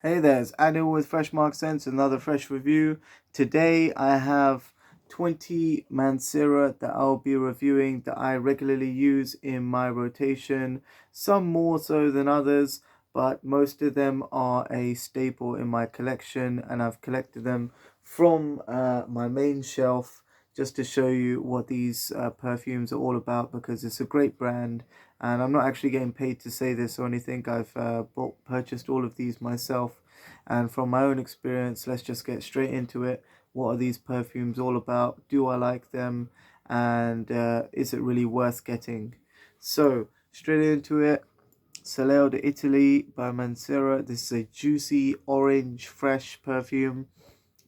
Hey there, it's Adil with Fresh Mark Sense, another fresh review. Today I have 20 Mancera that I'll be reviewing that I regularly use in my rotation, some more so than others, but most of them are a staple in my collection and I've collected them from my main shelf just to show you what these perfumes are all about because it's a great brand and I'm not actually getting paid to say this or anything. I've purchased all of these myself, and from my own experience, let's just get straight into it. What are these perfumes all about? Do I like them? And is it really worth getting? So, straight into it. Soleil de Italy by Mancera. This is a juicy orange fresh perfume.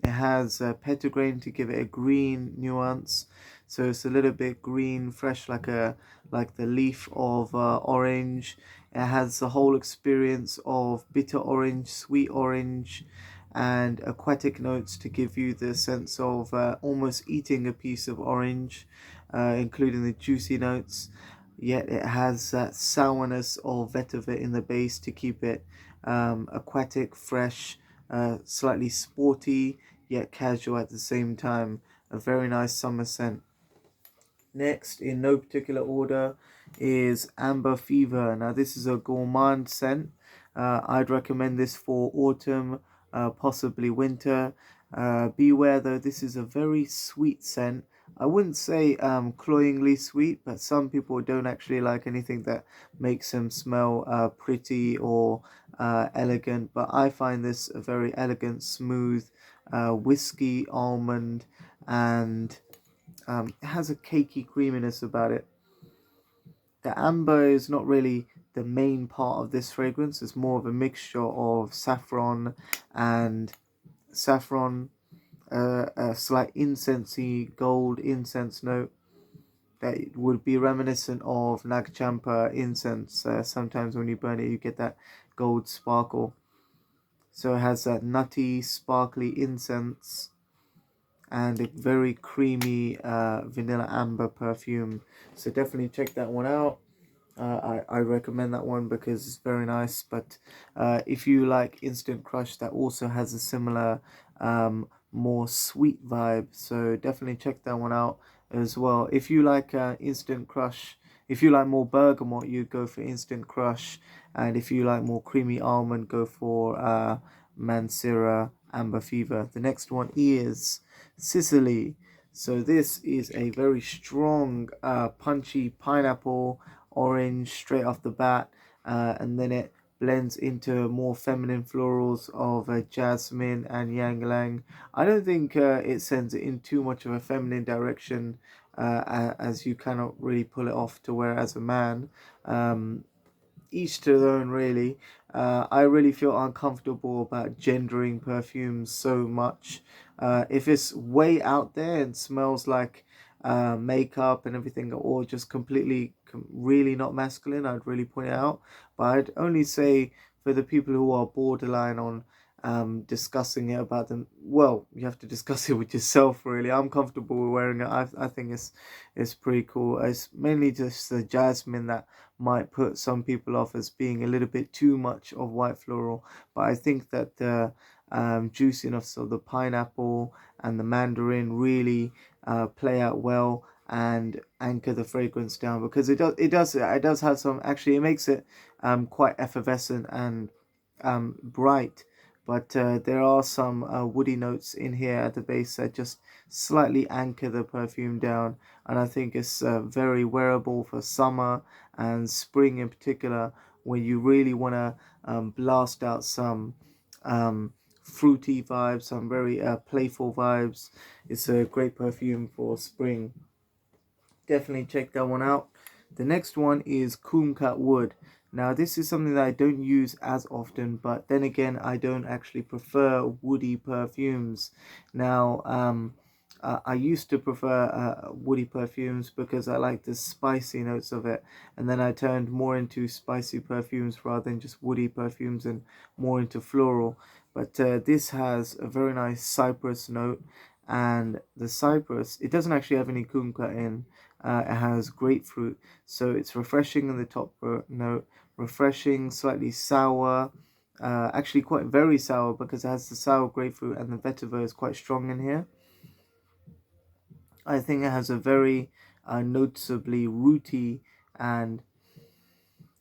It has petitgrain to give it a green nuance, so it's a little bit green, fresh, like the leaf of orange. It has the whole experience of bitter orange, sweet orange, and aquatic notes to give you the sense of almost eating a piece of orange, including the juicy notes. Yet it has that sourness of vetiver in the base to keep it aquatic, fresh, slightly sporty, yet casual at the same time. A very nice summer scent. Next, in no particular order, is Amber Fever. Now, this is a gourmand scent. I'd recommend this for autumn, possibly winter. Beware though, this is a very sweet scent. I wouldn't say cloyingly sweet, but some people don't actually like anything that makes them smell pretty or elegant. But I find this a very elegant, smooth, whiskey, almond, and it has a cakey creaminess about it. The amber is not really the main part of this fragrance. It's more of a mixture of and saffron, a slight incensey gold incense note that would be reminiscent of Nag Champa incense. Sometimes when you burn it, you get that gold sparkle. So it has that nutty, sparkly incense and a very creamy vanilla amber perfume. So definitely check that one out. I recommend that one because it's very nice. But if you like Instant Crush, that also has a similar, more sweet vibe. So definitely check that one out as well. If you like Instant Crush, if you like more bergamot, you go for Instant Crush. And if you like more creamy almond, go for Mancera Amber Fever. The next one is Sicily. So this is a very strong, punchy pineapple orange straight off the bat, and then it blends into more feminine florals of jasmine and ylang ylang. I don't think it sends it in too much of a feminine direction, as you cannot really pull it off to wear as a man. Each to their own, really. I really feel uncomfortable about gendering perfumes so much. If it's way out there and smells like makeup and everything, or just completely, really not masculine, I'd really point it out. But I'd only say for the people who are borderline on discussing it about them, well, you have to discuss it with yourself, really. I'm comfortable with wearing it. I think it's pretty cool. It's mainly just the jasmine that might put some people off as being a little bit too much of white floral, but I think that the juiciness of the pineapple and the mandarin really play out well and anchor the fragrance down, because it does have some, actually it makes it quite effervescent and bright, but there are some woody notes in here at the base that just slightly anchor the perfume down, and I think it's very wearable for summer and spring in particular, when you really want to blast out some fruity vibes, some very playful vibes. It's a great perfume for spring. Definitely check that one out. The next one is Kumkat Wood. Now, this is something that I don't use as often, but then again, I don't actually prefer woody perfumes. Now, I used to prefer woody perfumes because I like the spicy notes of it, and then I turned more into spicy perfumes rather than just woody perfumes and more into floral. But this has a very nice cypress note, and the cypress, it doesn't actually have any kumquat in. It has grapefruit, so it's refreshing in the top note, refreshing, slightly sour, actually quite very sour because it has the sour grapefruit, and the vetiver is quite strong in here. I think it has a very noticeably and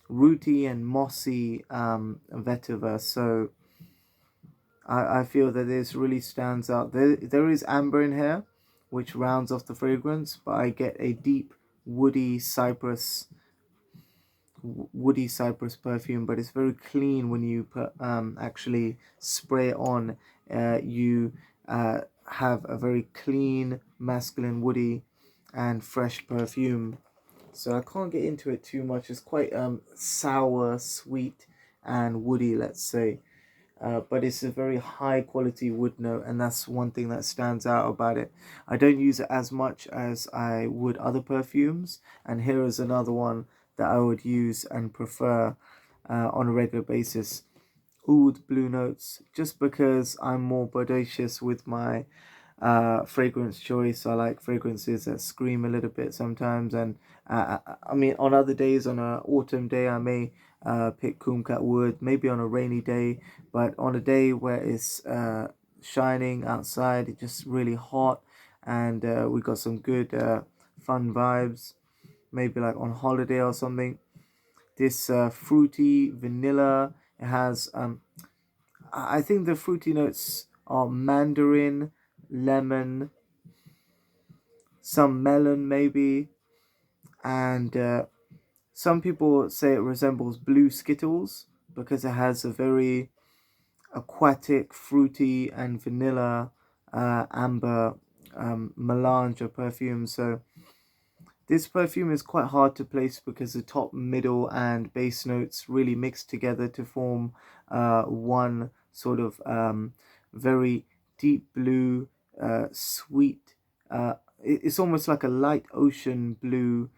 mossy vetiver. So I feel that this really stands out. There is amber in here, which rounds off the fragrance, but I get a deep woody cypress perfume, but it's very clean when you actually spray it on. You have a very clean, masculine, woody, and fresh perfume. So I can't get into it too much. It's quite sour, sweet, and woody, let's say. But it's a very high quality wood note, and that's one thing that stands out about it. I don't use it as much as I would other perfumes, and here is another one that I would use and prefer on a regular basis. Oud Blue Notes, just because I'm more bodacious with my fragrance choice. I like fragrances that scream a little bit sometimes, and I mean, on other days, on an autumn day, I may pick Kumkat Wood, maybe on a rainy day, but on a day where it's shining outside, it's just really hot, and we got some good fun vibes, maybe like on holiday or something. This fruity vanilla, it has I think the fruity notes are mandarin, lemon, some melon maybe, and some people say it resembles blue Skittles because it has a very aquatic, fruity, and vanilla amber melange of perfume. So this perfume is quite hard to place because the top, middle, and base notes really mix together to form one sort of very deep blue, sweet. It's almost like a light ocean blue,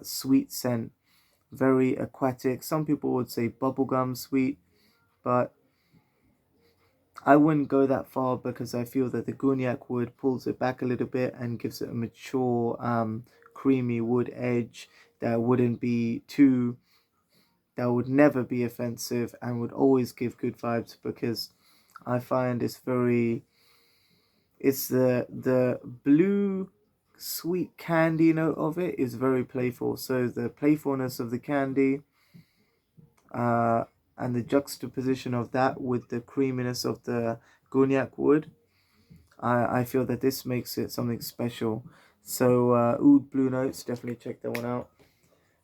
sweet scent, very aquatic. Some people would say bubblegum sweet, but I wouldn't go that far because I feel that the Cognac wood pulls it back a little bit and gives it a mature, creamy wood edge that wouldn't be too, that would never be offensive and would always give good vibes because I find it's the blue sweet candy note of it is very playful. So the playfulness of the candy, uh, and the juxtaposition of that with the creaminess of the Cognac wood, I feel that this makes it something special. So Oud Blue Notes, definitely check that one out.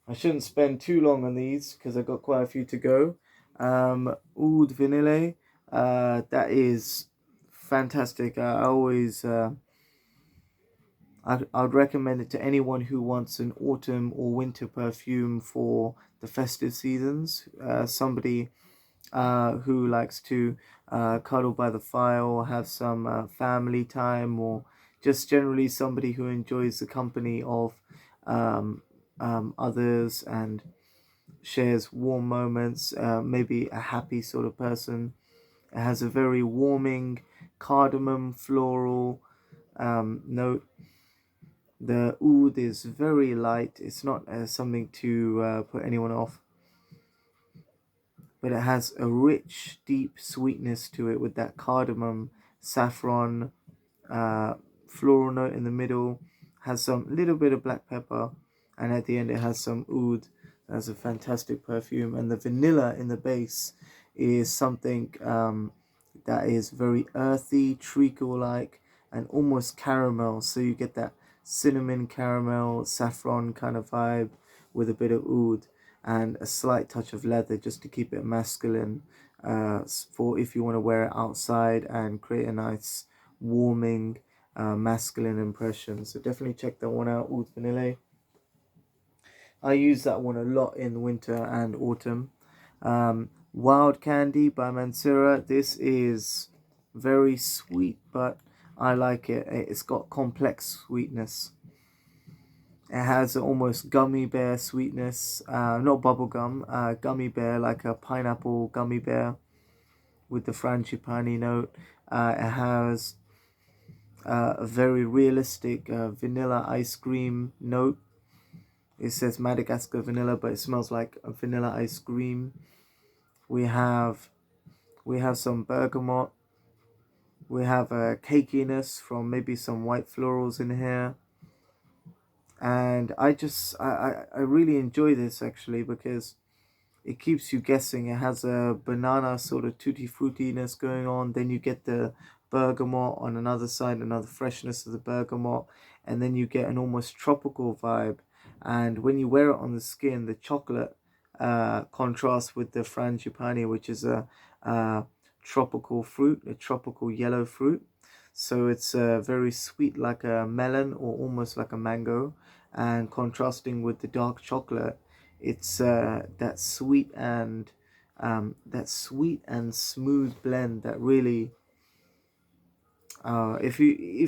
I shouldn't spend too long on these because I've got quite a few to go. Oud Vanille, that is fantastic. I always I'd recommend it to anyone who wants an autumn or winter perfume for the festive seasons. Somebody who likes to cuddle by the fire or have some family time, or just generally somebody who enjoys the company of others and shares warm moments, maybe a happy sort of person. It has a very warming cardamom floral note. The oud is very light. It's not something to put anyone off, but it has a rich, deep sweetness to it with that cardamom, saffron, uh, floral note in the middle. Has some little bit of black pepper, and at the end it has some oud. That's a fantastic perfume, and the vanilla in the base is something that is very earthy, treacle-like, and almost caramel. So you get that cinnamon caramel, saffron kind of vibe with a bit of oud and a slight touch of leather just to keep it masculine, for if you want to wear it outside and create a nice warming masculine impression. So definitely check that one out, Oud Vanille. I use that one a lot in winter and autumn. Wild Candy by Mancera. This is very sweet, but I like it. It's got complex sweetness. It has almost gummy bear sweetness, not bubblegum, gummy bear, like a pineapple gummy bear with the frangipani note. It has a very realistic vanilla ice cream note. It says Madagascar vanilla, but it smells like a vanilla ice cream. We have We have some bergamot. We have a cakiness from maybe some white florals in here. And I really enjoy this actually because it keeps you guessing. It has a banana sort of tutti fruitiness going on. Then you get the bergamot on another side, another freshness of the bergamot, and then you get an almost tropical vibe. And when you wear it on the skin, the chocolate contrasts with the frangipani, which is a tropical fruit, a tropical yellow fruit. So it's very sweet, like a melon or almost like a mango, and contrasting with the dark chocolate, it's that sweet and smooth blend that really if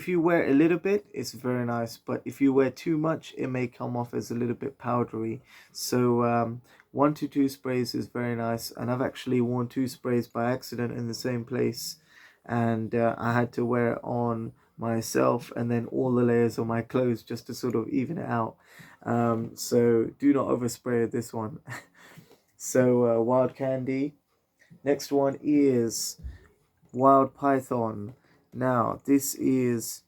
you wear a little bit, it's very nice, but if you wear too much, it may come off as a little bit powdery. So 1 to 2 sprays is very nice, and I've actually worn 2 sprays by accident in the same place, and I had to wear it on myself and then all the layers of my clothes just to sort of even it out. So do not overspray this one. So wild candy. Next one is wild python. Now this is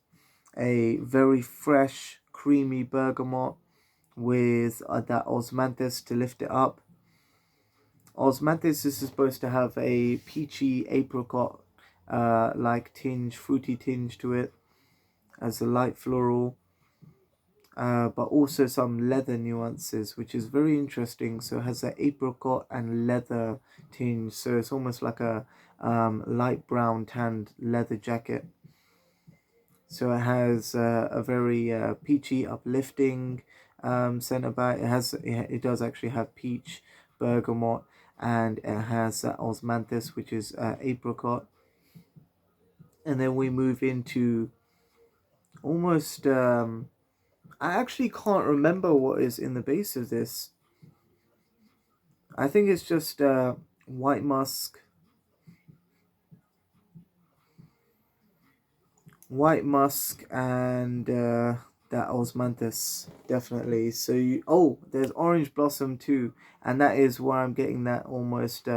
a very fresh, creamy bergamot with that osmanthus to lift it up. Osmanthus is supposed to have a peachy apricot like tinge, fruity tinge to it as a light floral. But also some leather nuances, which is very interesting. So it has an apricot and leather tinge. So it's almost like a light brown tanned leather jacket. So it has a very peachy, uplifting scent about it. It does actually have peach, bergamot, and it has osmanthus, which is apricot. And then we move into almost I actually can't remember what is in the base of this. I think it's just white musk, and that osmanthus definitely. So there's orange blossom too, and that is where I'm getting that almost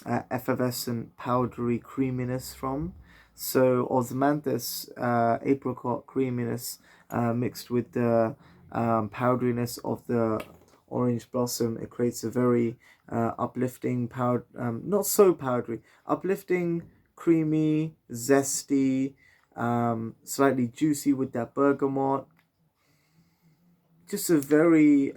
effervescent powdery creaminess from. So osmanthus apricot creaminess mixed with the powderiness of the orange blossom, it creates a very uplifting not so powdery, uplifting, creamy, zesty, slightly juicy with that bergamot. Just a very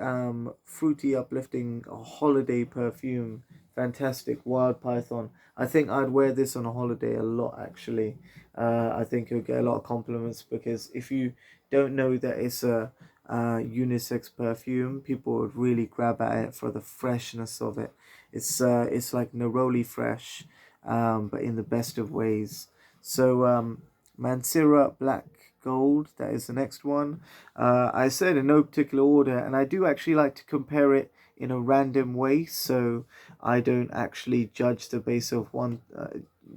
fruity, uplifting holiday perfume. Fantastic. Wild Python. I think I'd wear this on a holiday a lot actually. I think you'll get a lot of compliments because if you don't know that it's a unisex perfume, people would really grab at it for the freshness of it. It's like neroli fresh, but in the best of ways. So Mancera Black Gold, that is the next one. I said in no particular order, and I do actually like to compare it in a random way, so I don't actually judge the base of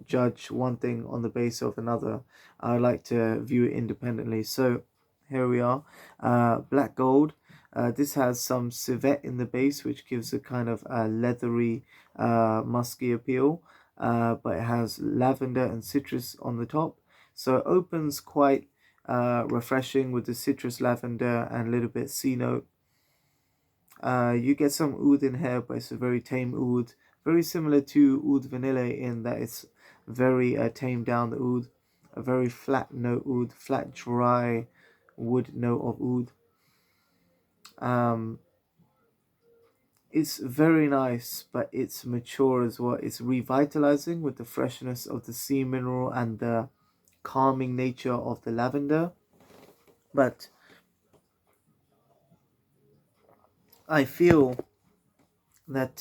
judge one thing on the base of another. I like to view it independently. So here we are, Black Gold. This has some civet in the base, which gives a kind of leathery, musky appeal, but it has lavender and citrus on the top. So it opens quite refreshing with the citrus, lavender, and a little bit C note. You get some oud in here, but it's a very tame oud, very similar to Aoud Vanille in that it's very tamed down the oud, a very flat note oud, flat dry wood note of oud. It's very nice, but it's mature as well. It's revitalizing with the freshness of the sea mineral and the calming nature of the lavender. But I feel that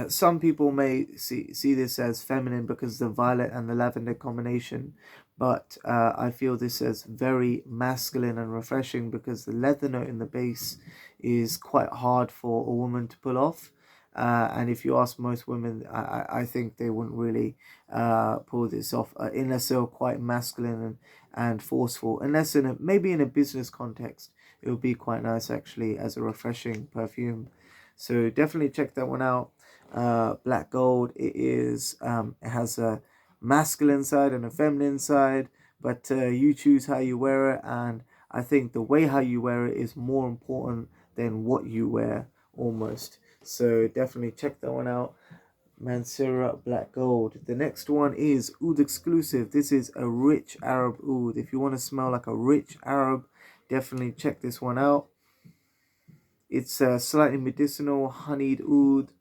some people may see this as feminine because the violet and the lavender combination, but I feel this as very masculine and refreshing because the leather note in the base is quite hard for a woman to pull off. And if you ask most women, I think they wouldn't really pull this off unless they're quite masculine and forceful. Unless maybe in a business context, it would be quite nice actually as a refreshing perfume. So definitely check that one out. black gold. It has a masculine side and a feminine side, but you choose how you wear it, and I think the way how you wear it is more important than what you wear, almost. So definitely check that one out. Mancera Black Gold. The next one is Oud Exclusive. This is a rich Arab oud. If you want to smell like a rich Arab, definitely check this one out. It's slightly medicinal, honeyed oud.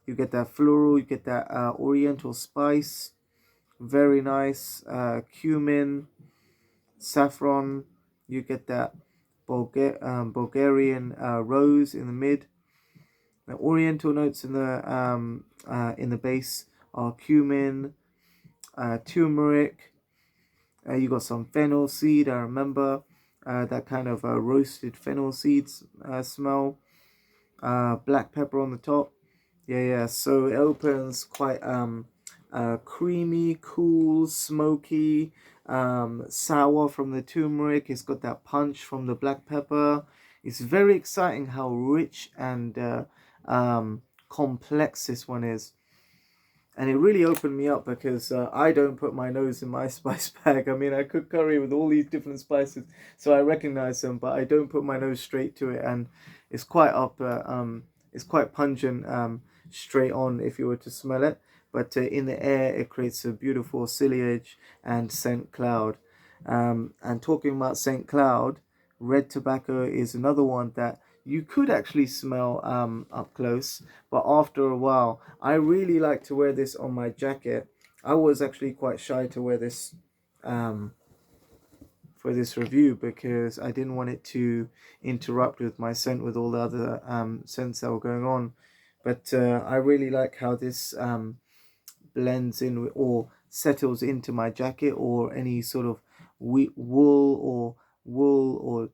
You get that floral, you get that oriental spice. Very nice. Cumin, saffron. You get that Bulgarian rose in the mid. The oriental notes in the base are cumin, turmeric. You got some fennel seed. I remember that kind of roasted fennel seeds smell. Black pepper on the top. Yeah. So it opens quite creamy, cool, smoky, sour from the turmeric. It's got that punch from the black pepper. It's very exciting how rich and complex this one is. And it really opened me up because I don't put my nose in my spice bag. I mean, I cook curry with all these different spices, so I recognize them, but I don't put my nose straight to it, and it's quite it's quite pungent straight on if you were to smell it. But in the air, it creates a beautiful foliage and scent cloud. And talking about scent cloud, red tobacco is another one that you could actually smell up close, but after a while, I really like to wear this on my jacket. I was actually quite shy to wear this um, for this review because I didn't want it to interrupt with my scent with all the other scents that were going on. But I really like how this blends in or settles into my jacket or any sort of wool or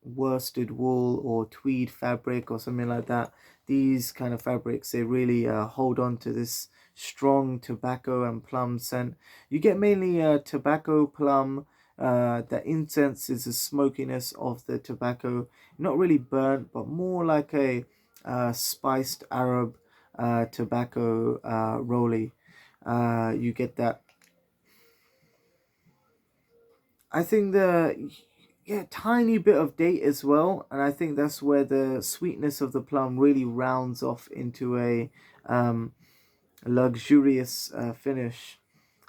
worsted wool or tweed fabric or something like that. These kind of fabrics, they really hold on to this strong tobacco and plum scent. You get mainly tobacco, plum. The incense is the smokiness of the tobacco, not really burnt, but more like a spiced Arab tobacco rolly. You get that. I think the tiny bit of date as well, and I think that's where the sweetness of the plum really rounds off into a luxurious finish.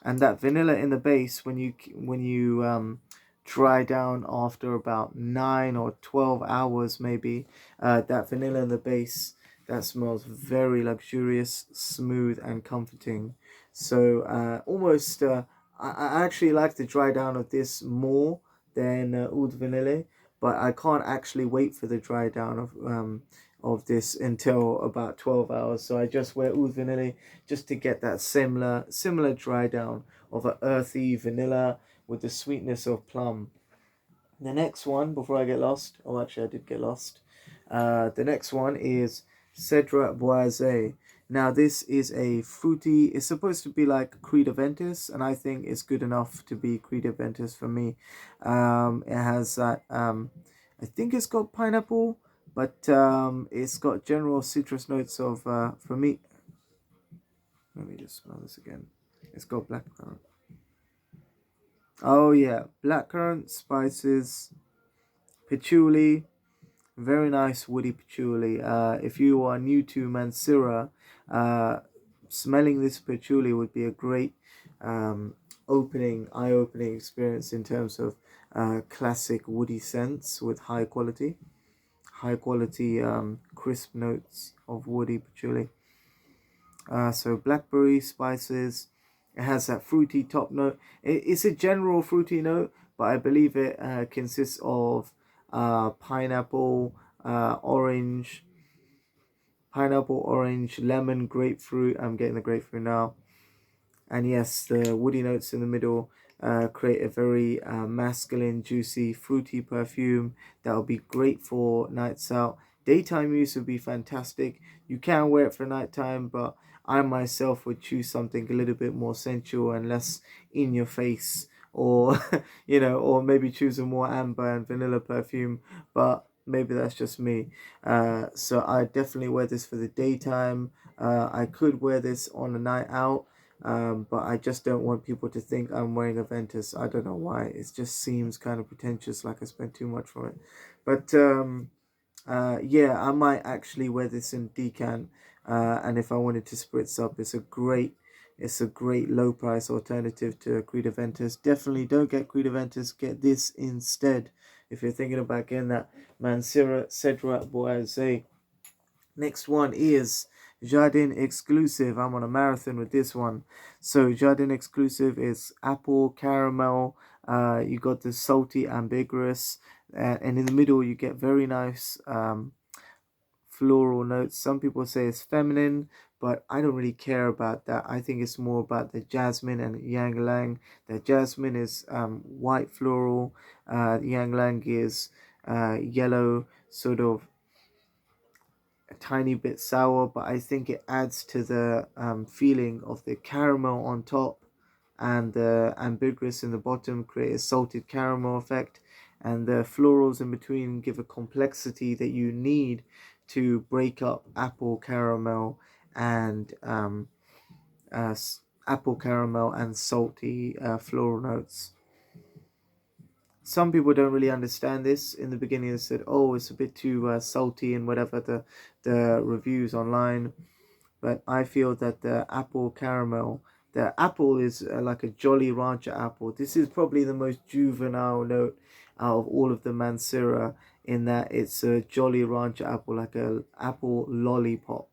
And that vanilla in the base, when you dry down after about 9 or 12 hours maybe, that vanilla in the base, that smells very luxurious, smooth and comforting. So almost I actually like the dry down of this more than Oud Vanille, but I can't actually wait for the dry down of this until about 12 hours. So I just wear Oud Vanille just to get that similar dry down of an earthy vanilla with the sweetness of plum. The next one, before I get lost, oh actually I did get lost. The next one is Cedrat Boise. Now this is a fruity, it's supposed to be like Creed Aventus, and I think it's good enough to be Creed Aventus for me. It has that, I think it's got pineapple, but it's got general citrus notes of, for me, let me just smell this again. It's got blackcurrant. Oh yeah, blackcurrant, spices, patchouli, very nice woody patchouli. If you are new to Mancera, smelling this patchouli would be a great eye-opening experience in terms of classic woody scents with high quality crisp notes of woody patchouli. So blackberry spices. It has that fruity top note. It's a general fruity note, but I believe it consists of pineapple, orange, lemon, grapefruit. I'm getting the grapefruit now. And yes, the woody notes in the middle create a very masculine, juicy, fruity perfume that will be great for nights out. Daytime use would be fantastic. You can wear it for nighttime, but I myself would choose something a little bit more sensual and less in your face, or or maybe choose a more amber and vanilla perfume. But maybe that's just me. So I definitely wear this for the daytime. I could wear this on a night out, but I just don't want people to think I'm wearing a Ventus. I don't know why. It just seems kind of pretentious, like I spent too much for it. But yeah, I might actually wear this in decant. And if I wanted to spritz up, it's a great low price alternative to Creed Aventus. Definitely don't get Creed Aventus, get this instead. If you're thinking about getting that Mancera Cedrat Boise. Next one is Jardin Exclusive. I'm on a marathon with this one. So Jardin Exclusive is apple, caramel. You got the salty ambiguous, and in the middle you get very nice floral notes. Some people say it's feminine, but I don't really care about that. I think it's more about the jasmine and ylang ylang. The jasmine is white floral. Ylang ylang is yellow, sort of a tiny bit sour, but I think it adds to the feeling of the caramel on top, and the ambiguous in the bottom create a salted caramel effect, and the florals in between give a complexity that you need to break up and uh, apple caramel and salty floral notes. Some people don't really understand this. In the beginning they said, oh, it's a bit too salty and whatever, the reviews online. But I feel that the apple is like a Jolly Rancher apple. This is probably the most juvenile note out of all of the Mancera, in that it's a Jolly Rancher apple, like a apple lollipop,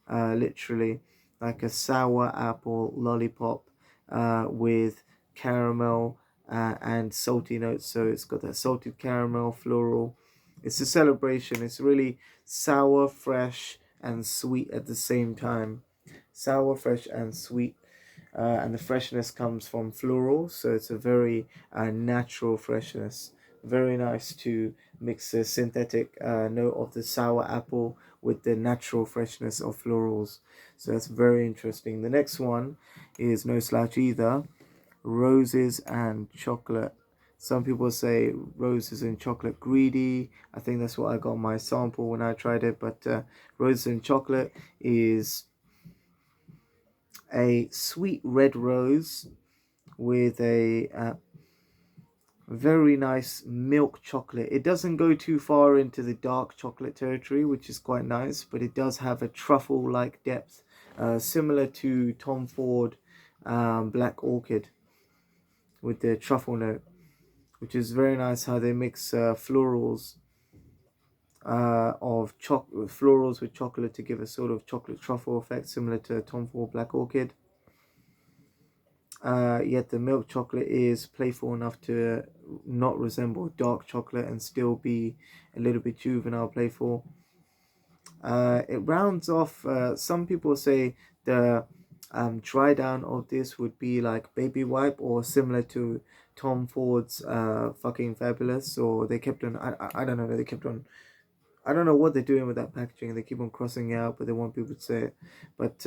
literally like a sour apple lollipop with caramel and salty notes. So it's got that salted caramel floral. It's a celebration. It's really sour, fresh, and sweet at the same time. Sour, fresh, and sweet. And the freshness comes from floral, so it's a very natural freshness. Very nice to mix the synthetic note of the sour apple with the natural freshness of florals. So that's very interesting. The next one is no slouch either, roses and chocolate. Some people say roses and chocolate greedy. I think that's what I got my sample when I tried it. But roses and chocolate is a sweet red rose with a very nice milk chocolate. It doesn't go too far into the dark chocolate territory, which is quite nice, but it does have a truffle-like depth, similar to Tom Ford Black Orchid with the truffle note, which is very nice how they mix florals florals with chocolate to give a sort of chocolate truffle effect, similar to Tom Ford Black Orchid. Yet the milk chocolate is playful enough to not resemble dark chocolate and still be a little bit juvenile, playful. It rounds off. Some people say the dry down of this would be like baby wipe, or similar to Tom Ford's fucking fabulous. Or they kept on. I don't know. They kept on. I don't know what they're doing with that packaging. They keep on crossing it out, but they want people to say it. But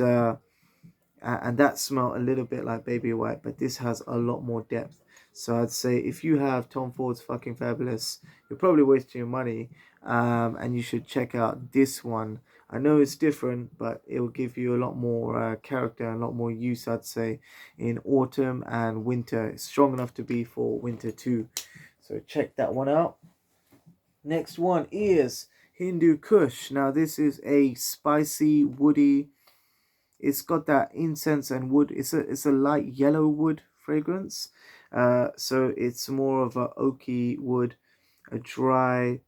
and that smelled a little bit like baby white, but this has a lot more depth. So I'd say if you have Tom Ford's fucking fabulous, you're probably wasting your money, and you should check out this one. I know it's different, but it will give you a lot more character and a lot more use, I'd say, in autumn and winter. It's strong enough to be for winter too, so check that one out. Next one is Hindu Kush. Now this is a spicy, woody, it's got that incense and wood. It's a light yellow wood fragrance. So it's more of a oaky wood, a dry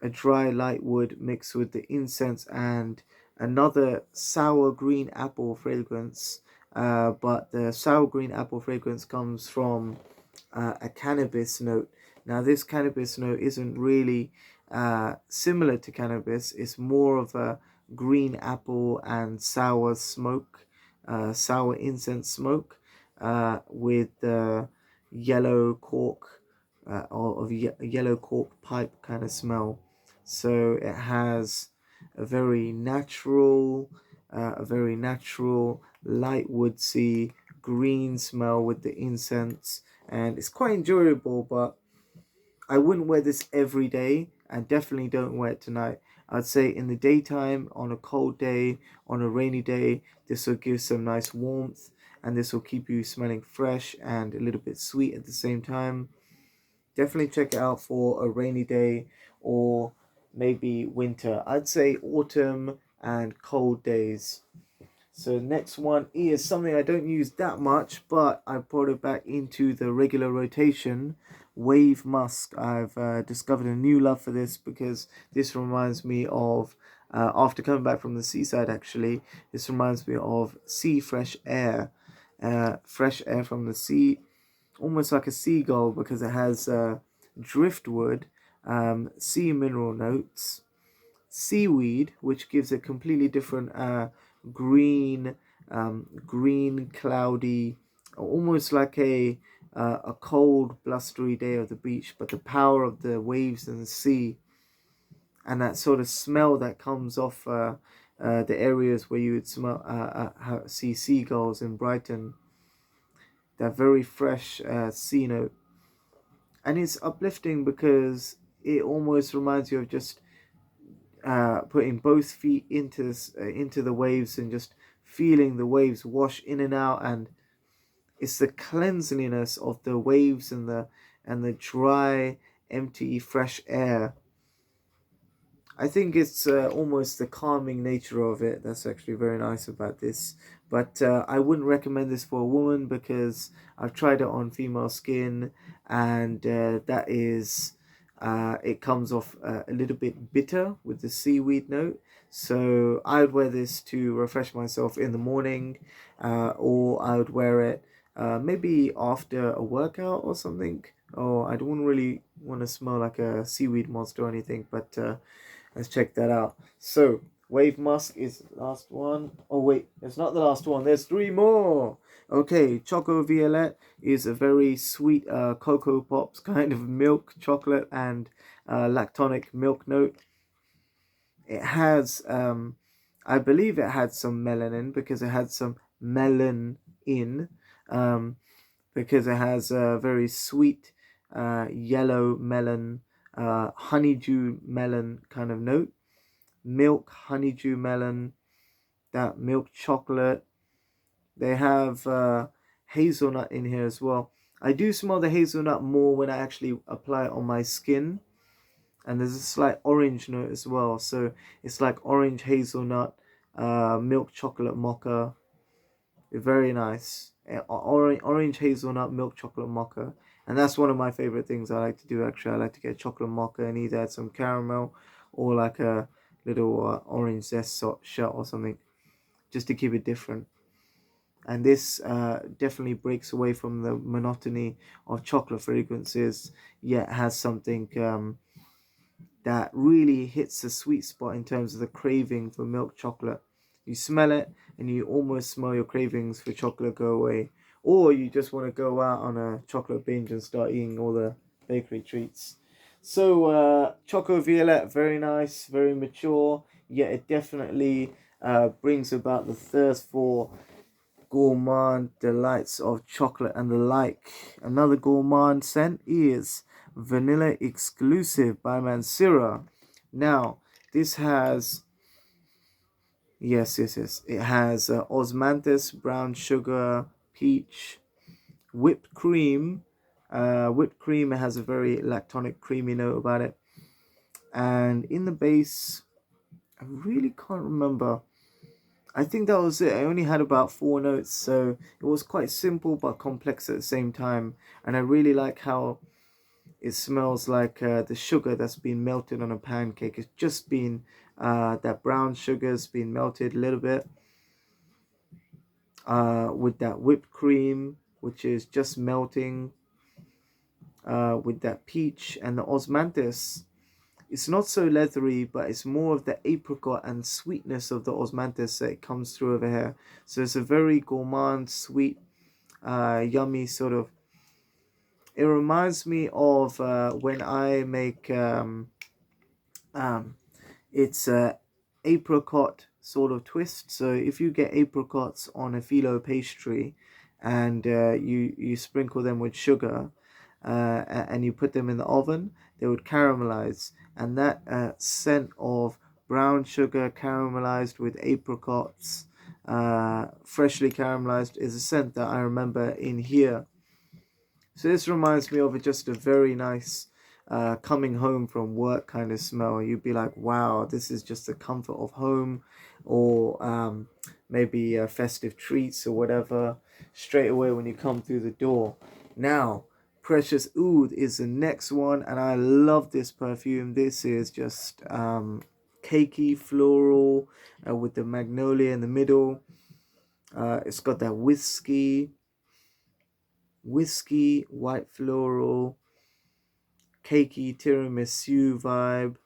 light wood mixed with the incense and another sour green apple fragrance. But the sour green apple fragrance comes from a cannabis note. Now this cannabis note isn't really similar to cannabis. It's more of a green apple and sour smoke, sour incense smoke, with the yellow cork, yellow cork pipe kind of smell. So it has a very natural, light woodsy green smell with the incense, and it's quite enjoyable. But I wouldn't wear this every day, and definitely don't wear it tonight. I'd say in the daytime, on a cold day, on a rainy day, this will give some nice warmth, and this will keep you smelling fresh and a little bit sweet at the same time. Definitely check it out for a rainy day or maybe winter. I'd say autumn and cold days. So next one is something I don't use that much, but I brought it back into the regular rotation. Wave Musk. I've discovered a new love for this because this reminds me of, after coming back from the seaside actually, this reminds me of sea fresh air. Fresh air from the sea, almost like a seagull because it has driftwood, sea mineral notes, seaweed, which gives a completely different green, green, cloudy, almost like a cold, blustery day of the beach. But the power of the waves and the sea, and that sort of smell that comes off the areas where you would smell see seagulls in Brighton. That very fresh sea note, and it's uplifting because it almost reminds you of just putting both feet into the waves and just feeling the waves wash in and out, and it's the cleanliness of the waves and the dry, empty, fresh air. I think it's almost the calming nature of it that's actually very nice about this. But I wouldn't recommend this for a woman because I've tried it on female skin, and that is, it comes off a little bit bitter with the seaweed note. So I would wear this to refresh myself in the morning, or I would wear it maybe after a workout or something. Or I don't really want to smell like a seaweed monster or anything, but let's check that out. So, Wave Musk is the last one. Oh, wait, it's not the last one. There's three more. Okay, Choco Violet is a very sweet Cocoa Pops kind of milk, chocolate, and lactonic milk note. It has, I believe it had some melanin because it had some melon in, because it has a very sweet yellow melon, honeydew melon kind of note. Milk, honeydew melon, that milk chocolate. They have hazelnut in here as well. I do smell the hazelnut more when I actually apply it on my skin. And there's a slight orange note as well. So it's like orange hazelnut, milk chocolate mocha. Very nice. Orange hazelnut milk chocolate mocha. And that's one of my favorite things I like to do actually. I like to get chocolate mocha and either add some caramel or like a little orange zest shot or something, just to keep it different. And this definitely breaks away from the monotony of chocolate fragrances, yet has something that really hits the sweet spot in terms of the craving for milk chocolate. You smell it and you almost smell your cravings for chocolate go away. Or you just want to go out on a chocolate binge and start eating all the bakery treats. So Choco Violet, very nice, very mature, yet it definitely brings about the thirst for gourmand delights of chocolate and the like. Another gourmand scent is Vanilla Exclusive by Mancera. Now, this has, yes, it has osmanthus, brown sugar, peach, whipped cream. Whipped cream has a very lactonic, creamy note about it. And in the base, I really can't remember. I think that was it. I only had about 4 notes, so it was quite simple but complex at the same time. And I really like how it smells like the sugar that's been melted on a pancake. It's just been, that brown sugar's been melted a little bit with that whipped cream, which is just melting, with that peach and the osmanthus. It's not so leathery, but it's more of the apricot and sweetness of the osmanthus that comes through over here. So it's a very gourmand, sweet, yummy sort of. It reminds me of when I make um, it's a apricot sort of twist. So if you get apricots on a phyllo pastry, and you sprinkle them with sugar, and you put them in the oven, they would caramelize, and that scent of brown sugar caramelized with apricots. Freshly caramelized is a scent that I remember in here. So this reminds me of just a very nice coming home from work kind of smell. You'd be like, wow, this is just the comfort of home, or maybe festive treats or whatever, straight away when you come through the door. Now, Precious Oud is the next one, and I love this perfume. This is just cakey, floral, with the magnolia in the middle. It's got that whiskey, white floral, cakey tiramisu vibe.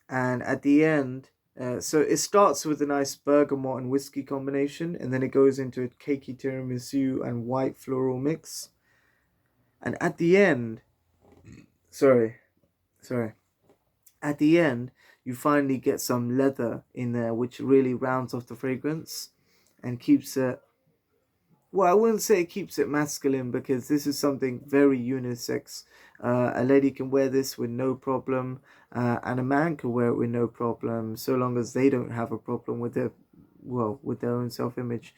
And at the end, so it starts with a nice bergamot and whiskey combination, and then it goes into a cakey tiramisu and white floral mix. And at the end, sorry, at the end, you finally get some leather in there, which really rounds off the fragrance and keeps it, well, I wouldn't say it keeps it masculine, because this is something very unisex. A lady can wear this with no problem, and a man can wear it with no problem, so long as they don't have a problem with their, well, with their own self-image.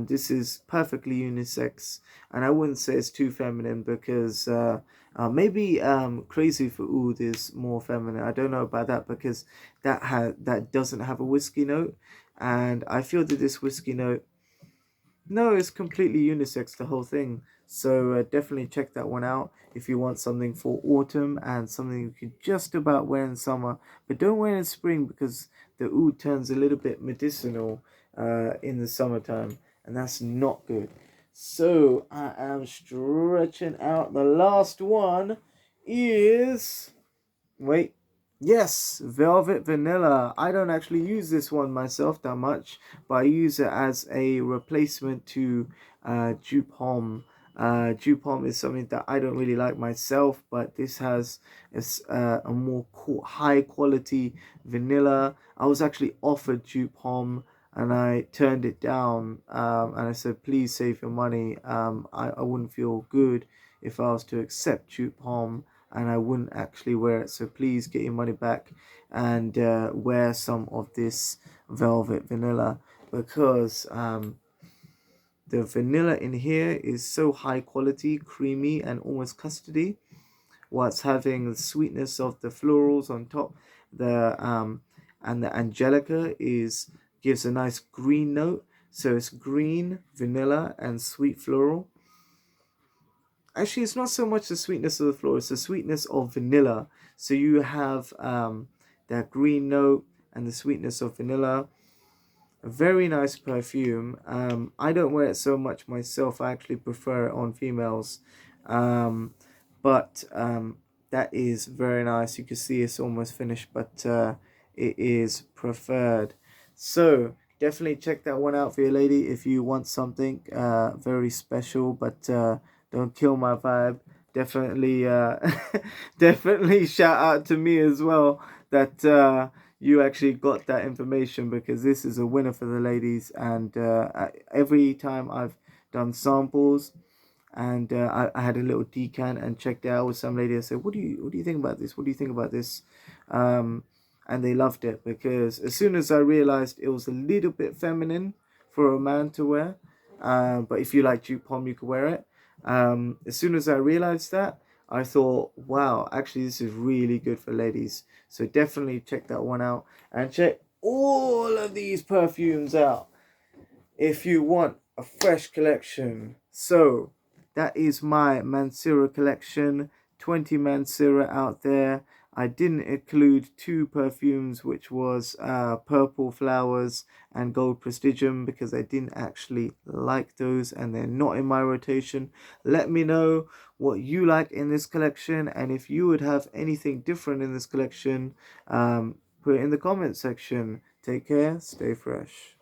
This is perfectly unisex, and I wouldn't say it's too feminine, because maybe Crazy for Oud is more feminine. I don't know about that, because that doesn't have a whiskey note, and I feel that this whiskey note, no, it's completely unisex, the whole thing. So definitely check that one out if you want something for autumn and something you can just about wear in summer. But don't wear it in spring, because the oud turns a little bit medicinal in the summertime. And that's not good. So I am stretching out. The last one is... Wait. Yes, Velvet Vanilla. I don't actually use this one myself that much, but I use it as a replacement to Dupe Homme. Dupe Homme is something that I don't really like myself, but this has a more high quality vanilla. I was actually offered Dupe Homme, and I turned it down, and I said, please save your money. I wouldn't feel good if I was to accept Dupe Homme, and I wouldn't actually wear it. So please get your money back and wear some of this Velvet Vanilla, because the vanilla in here is so high quality, creamy, and almost custardy, whilst having the sweetness of the florals on top. And the angelica gives a nice green note. So it's green, vanilla, and sweet floral. Actually, it's not so much the sweetness of the floral, it's the sweetness of vanilla. So you have that green note and the sweetness of vanilla. A very nice perfume. I don't wear it so much myself. I actually prefer it on females. But that is very nice. You can see it's almost finished, but it is preferred. So definitely check that one out for your lady if you want something very special, but don't kill my vibe. Definitely definitely shout out to me as well that you actually got that information, because this is a winner for the ladies. And every time I've done samples, and I had a little decant and checked it out with some lady. I said, what do you think about this? What do you think about this? And they loved it, because as soon as I realized it was a little bit feminine for a man to wear, but if you like Dupe Homme, you could wear it. As soon as I realized that, I thought, wow, actually this is really good for ladies. So definitely check that one out, and check all of these perfumes out if you want a fresh collection. So that is my Mancera collection. 20 Mancera out there. I didn't include two perfumes, which was Purple Flowers and Gold Prestigium, because I didn't actually like those and they're not in my rotation. Let me know what you like in this collection, and if you would have anything different in this collection, put it in the comment section. Take care, stay fresh.